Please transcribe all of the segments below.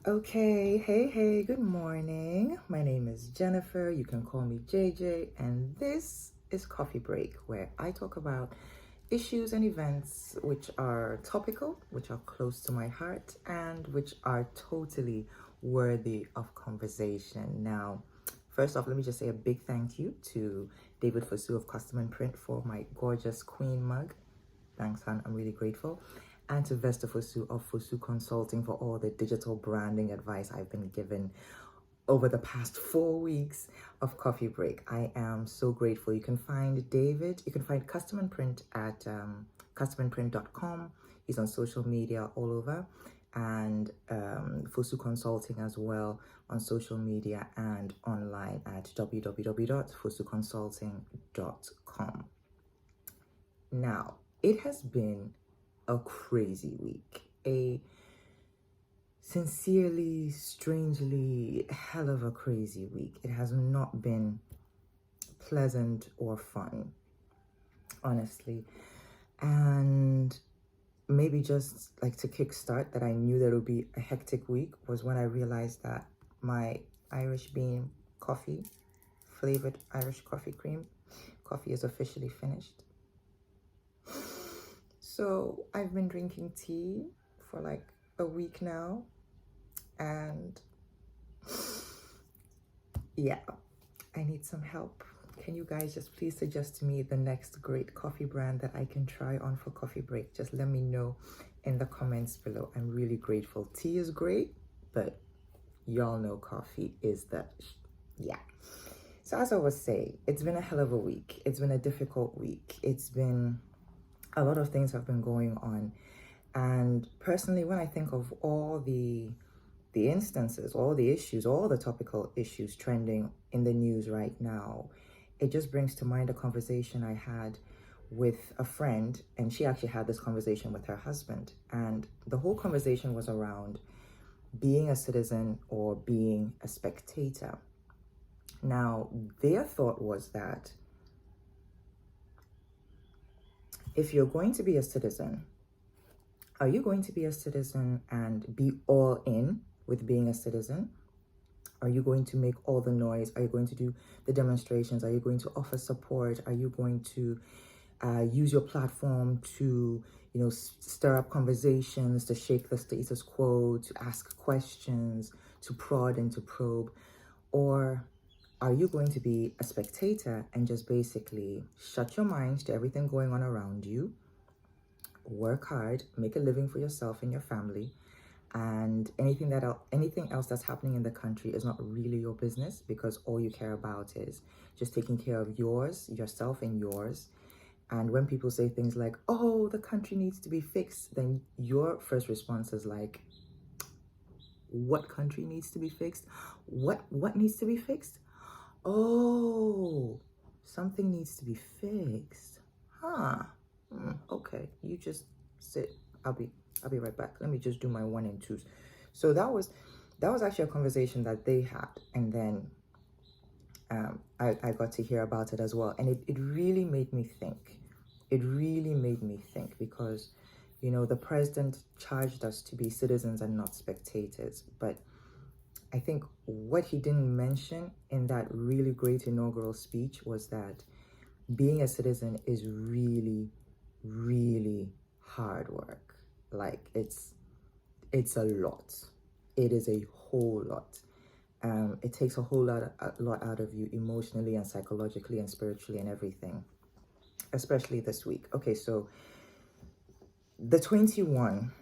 Okay, hey, good morning. My name is Jennifer. You can call me JJ, and this is Coffee Break, where I talk about issues and events which are topical, which are close to my heart, and which are totally worthy of conversation. Now, first off, let me just say a big thank you to David Fosu of Custom and Print for my gorgeous queen mug. Thanks, hon. I'm really grateful. And to Vesta Fosu of Fosu Consulting for all the digital branding advice I've been given over the past 4 weeks of Coffee Break. I am so grateful. You can find David, you can find Custom and Print at customandprint.com. He's on social media all over. And Fosu Consulting as well on social media and online at www.fosuconsulting.com. Now, it has been a crazy week, a sincerely, strangely, hell of a crazy week. It has not been pleasant or fun, honestly. And maybe just like to kickstart that I knew that it would be a hectic week was when I realized that my Irish bean coffee, flavored Irish coffee cream, coffee is officially finished. So I've been drinking tea for like a week now, and yeah, I need some help. Can you guys just please suggest to me the next great coffee brand that I can try on for Coffee Break? Just let me know in the comments below. I'm really grateful. Tea is great, but y'all know coffee is yeah. So as I was saying, it's been a hell of a week. It's been a difficult week. It's been a lot of things have been going on. And personally, when I think of all the instances, all the issues, all the topical issues trending in the news right now, it just brings to mind a conversation I had with a friend, and she actually had this conversation with her husband. And the whole conversation was around being a citizen or being a spectator. Now, their thought was that if you're going to be a citizen, are you going to be a citizen and be all in with being a citizen? Are you going to make all the noise? Are you going to do the demonstrations? Are you going to offer support? Are you going to use your platform to, stir up conversations, to shake the status quo, to ask questions, to prod and to probe? Or are you going to be a spectator and just basically shut your mind to everything going on around you, work hard, make a living for yourself and your family, and anything else that's happening in the country is not really your business, because all you care about is just taking care of yourself and yours. And when people say things like, oh, the country needs to be fixed, then your first response is like, what country needs to be fixed? What needs to be fixed? Oh, something needs to be fixed. Okay, you just sit. I'll be right back. Let me just do my one and twos. So that was actually a conversation that they had, and then I got to hear about it as well, and it really made me think. It really made me think, because the president charged us to be citizens and not spectators, but I think what he didn't mention in that really great inaugural speech was that being a citizen is really, really hard work. Like it's a lot. It is a whole lot. It takes a lot out of you emotionally and psychologically and spiritually and everything, especially this week. Okay, so the 21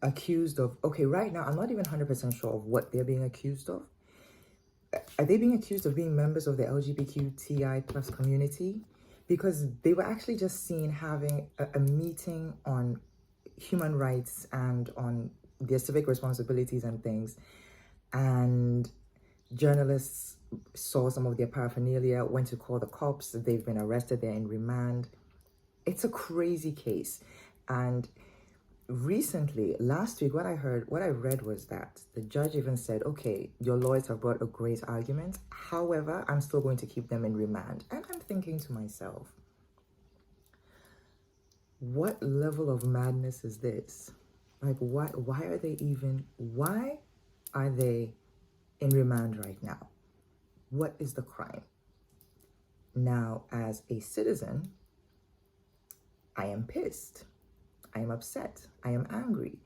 accused of, okay, right now I'm not even 100% sure of what they're being accused of. Are they being accused of being members of the LGBTQTI plus community? Because they were actually just seen having a meeting on human rights and on their civic responsibilities and things. And journalists saw some of their paraphernalia, went to call the cops. They've been arrested. They're in remand. It's a crazy case. And recently, last week, what I read was that the judge even said, okay, your lawyers have brought a great argument. However, I'm still going to keep them in remand. And I'm thinking to myself, what level of madness is this? Like, why are they in remand right now? What is the crime? Now, as a citizen, I am pissed. I am upset. I am angry.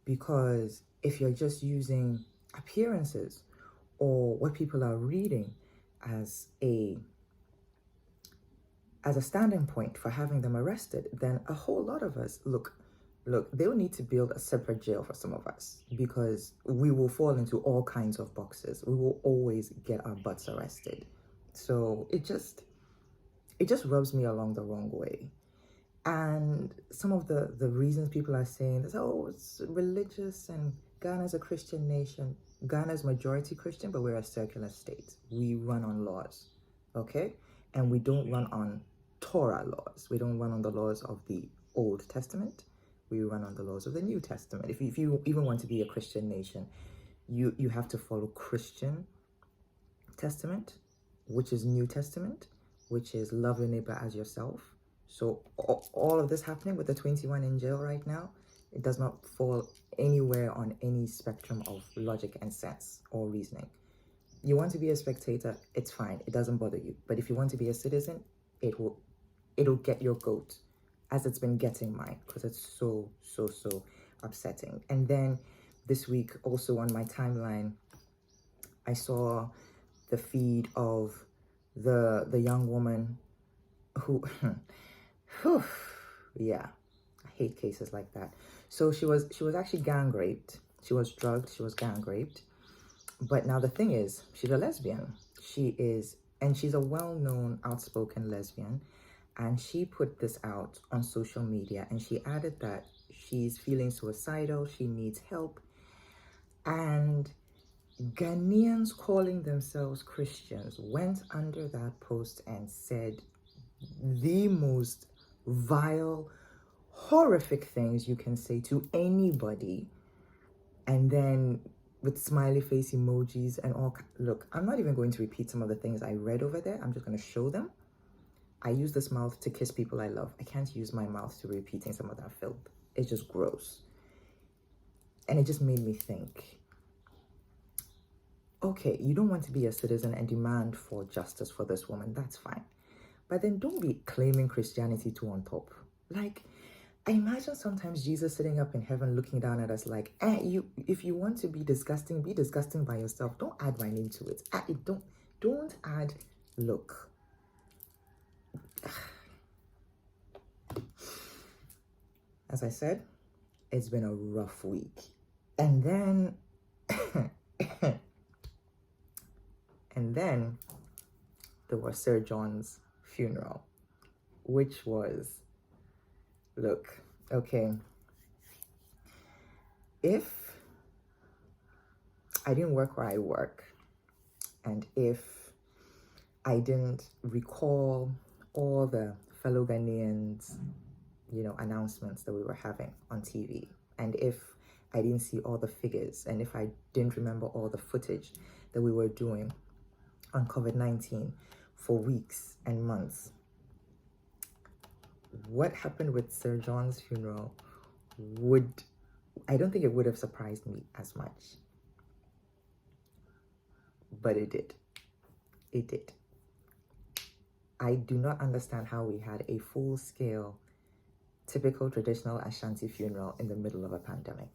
Because if you're just using appearances or what people are reading as a standing point for having them arrested, then a whole lot of us, look, they'll need to build a separate jail for some of us, because we will fall into all kinds of boxes. We will always get our butts arrested. So it just rubs me along the wrong way. And some of the reasons people are saying is, oh, it's religious, and Ghana's a Christian nation. Ghana's majority Christian, but we're a secular state. We run on laws, okay? And we don't run on Torah laws. We don't run on the laws of the Old Testament. We run on the laws of the New Testament. If you even want to be a Christian nation, you have to follow Christian Testament, which is New Testament, which is love your neighbor as yourself. So all of this happening with the 21 in jail right now, it does not fall anywhere on any spectrum of logic and sense or reasoning. You want to be a spectator, it's fine. It doesn't bother you. But if you want to be a citizen, it'll get your goat, as it's been getting mine, because it's so upsetting. And then this week, also on my timeline, I saw the feed of the young woman who yeah, I hate cases like that. So she was actually gang raped. She was drugged. She was gang raped. But now the thing is, she's a lesbian. And she's a well-known, outspoken lesbian. And she put this out on social media, and she added that she's feeling suicidal. She needs help. And Ghanaians calling themselves Christians went under that post and said the most vile, horrific things you can say to anybody, and then with smiley face emojis and all. Look, I'm not even going to repeat some of the things I read over there. I'm just going to show them. I use this mouth to kiss people I love. I can't use my mouth to repeating some of that filth. It's just gross. And it just made me think, okay, you don't want to be a citizen and demand for justice for this woman. That's fine. But then don't be claiming Christianity too on top. Like, I imagine sometimes Jesus sitting up in heaven looking down at us like, if you want to be disgusting by yourself. Don't add my name to it. Don't add, look. As I said, it's been a rough week. And then, there was Sir John's funeral, which was, look, okay, if I didn't work where I work, and if I didn't recall all the fellow Ghanaians, announcements that we were having on TV, and if I didn't see all the figures, and if I didn't remember all the footage that we were doing on COVID-19 for weeks and months, what happened with Sir John's funeral I don't think it would have surprised me as much. But it did. It did. I do not understand how we had a full-scale, typical traditional Ashanti funeral in the middle of a pandemic.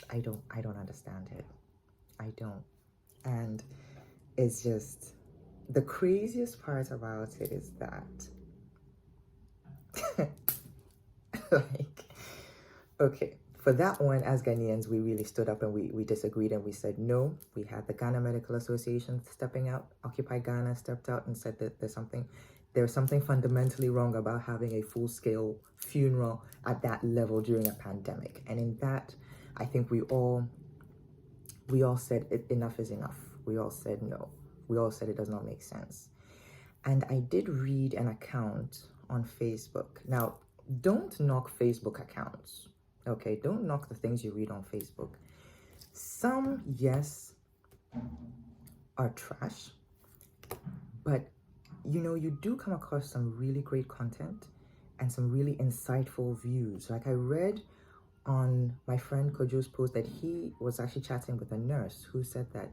I don't understand it. I don't. And it's just, the craziest part about it is that like, okay, for that one, as Ghanaians, we really stood up and we disagreed, and we said no. We had the Ghana Medical Association stepping out. Occupy Ghana stepped out and said that there's something fundamentally wrong about having a full-scale funeral at that level during a pandemic. And in that, I think we all said enough is enough. We all said no. We all said it does not make sense. And I did read an account on Facebook. Now, don't knock Facebook accounts, okay? Don't knock the things you read on Facebook. Some, yes, are trash, but you do come across some really great content and some really insightful views. Like, I read on my friend Kojo's post that he was actually chatting with a nurse who said that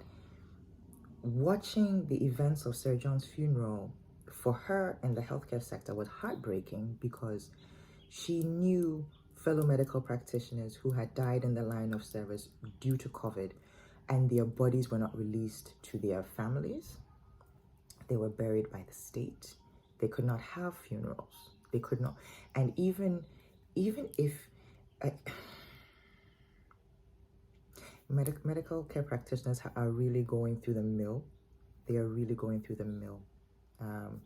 watching the events of Sir John's funeral for her in the healthcare sector was heartbreaking because she knew fellow medical practitioners who had died in the line of service due to COVID, and their bodies were not released to their families. They were buried by the state. They could not have funerals. They could not. And even if medical care practitioners are really going through the mill, they are really going through the mill.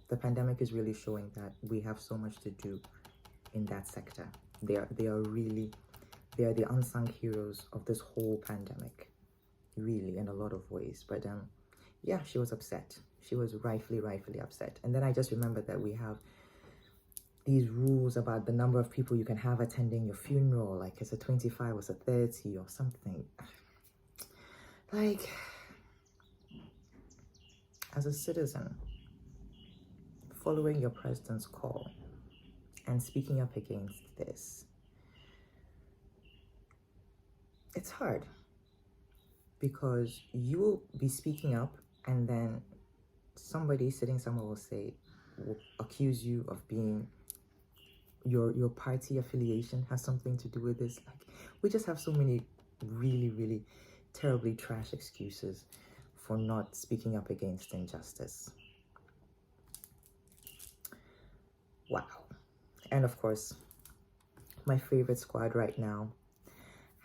The pandemic is really showing that we have so much to do in that sector. They are the unsung heroes of this whole pandemic, really, in a lot of ways. But yeah, she was upset. She was rightfully upset. And then I just remembered that we have these rules about the number of people you can have attending your funeral, like it's a 25 or it's a 30 or something. Like, as a citizen, following your president's call and speaking up against this, it's hard because you will be speaking up and then somebody sitting somewhere will accuse you of being your party affiliation has something to do with this. Like, we just have so many really terribly trash excuses for not speaking up against injustice. Wow. And of course, my favorite squad right now,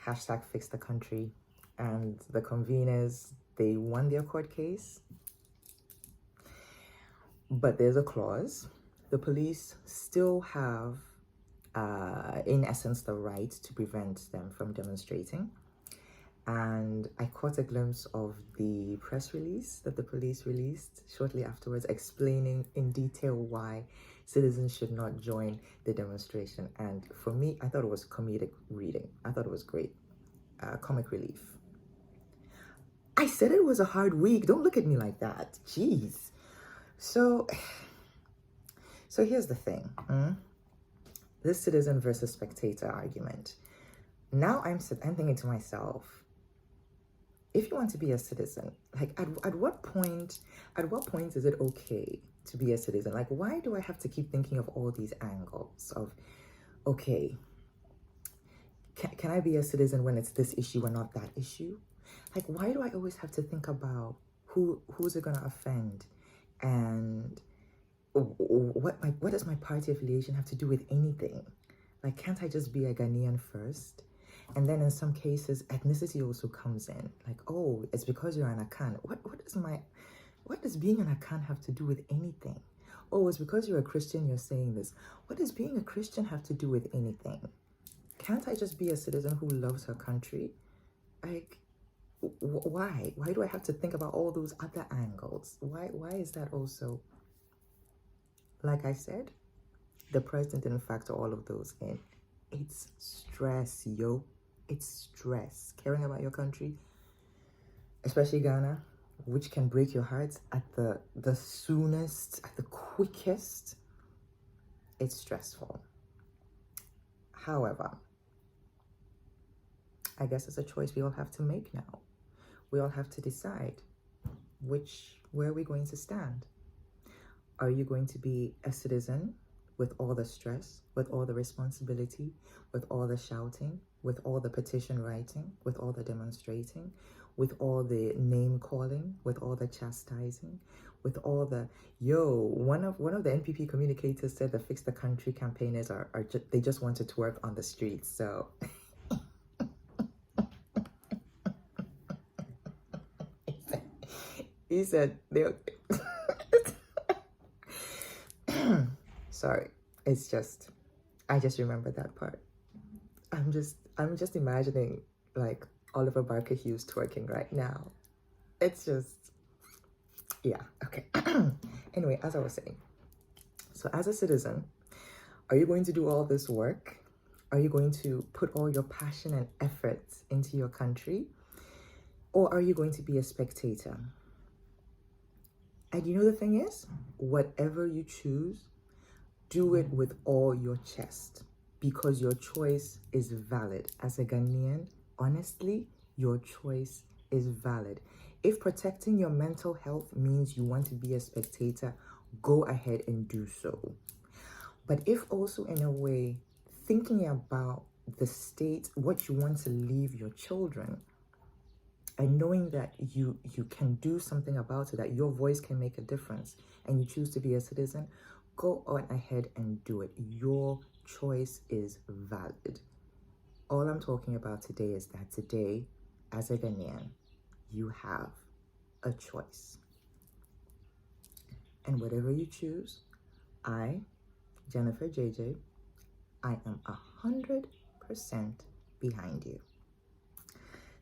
hashtag fix the country, and the conveners, they won their court case, but there's a clause. The police still have in essence the right to prevent them from demonstrating. And I caught a glimpse of the press release that the police released shortly afterwards, explaining in detail why citizens should not join the demonstration. And for me, I thought it was comedic reading. I thought it was great. Comic relief. I said it was a hard week. Don't look at me like that. Jeez. So here's the thing. This citizen versus spectator argument. Now I'm thinking to myself, if you want to be a citizen, like at what point is it okay to be a citizen? Like, why do I have to keep thinking of all these angles of, okay, can I be a citizen when it's this issue and not that issue? Like, why do I always have to think about who's it gonna offend, and what does my party affiliation have to do with anything? Like, can't I just be a Ghanaian first? And then in some cases, ethnicity also comes in. Like, oh, it's because you're an Akan. What does being an Akan have to do with anything? Oh, it's because you're a Christian, you're saying this. What does being a Christian have to do with anything? Can't I just be a citizen who loves her country? Like, why? Why do I have to think about all those other angles? Why is that also? Like I said, the president didn't factor all of those in. It's stress, yo. It's stress. Caring about your country, especially Ghana, which can break your heart at the soonest, at the quickest. It's stressful. However, I guess it's a choice we all have to make now. We all have to decide where are we going to stand? Are you going to be a citizen with all the stress, with all the responsibility, with all the shouting, with all the petition writing, with all the demonstrating, with all the name calling, with all the chastising, with all the one of the NPP communicators said the Fix the Country campaigners they just want to twerk on the streets. So he said they sorry, it's just, I just remember that part. I'm just imagining like Oliver Barker Hughes twerking right now. It's just, yeah, okay. Anyway, as I was saying, so as a citizen, are you going to do all this work? Are you going to put all your passion and effort into your country? Or are you going to be a spectator? And you know the thing is, whatever you choose, do it with all your chest. because your choice is valid. As a Ghanaian, honestly, your choice is valid. If protecting your mental health means you want to be a spectator, go ahead and do so. But if also in a way, thinking about the state, what you want to leave your children, and knowing that you can do something about it, that your voice can make a difference, and you choose to be a citizen, go on ahead and do it. Your choice is valid. All I'm talking about today is that today, as a Ghanaian, you have a choice. And whatever you choose, I, Jennifer JJ, I am 100% behind you.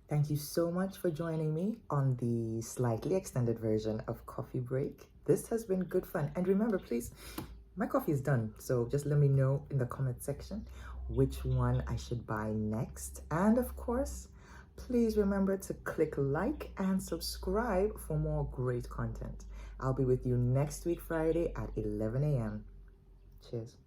Thank you so much for joining me on the slightly extended version of Coffee Break. This has been good fun. And remember, please, my coffee is done. So just let me know in the comment section which one I should buy next. And of course, please remember to click like and subscribe for more great content. I'll be with you next week, Friday at 11 a.m. Cheers.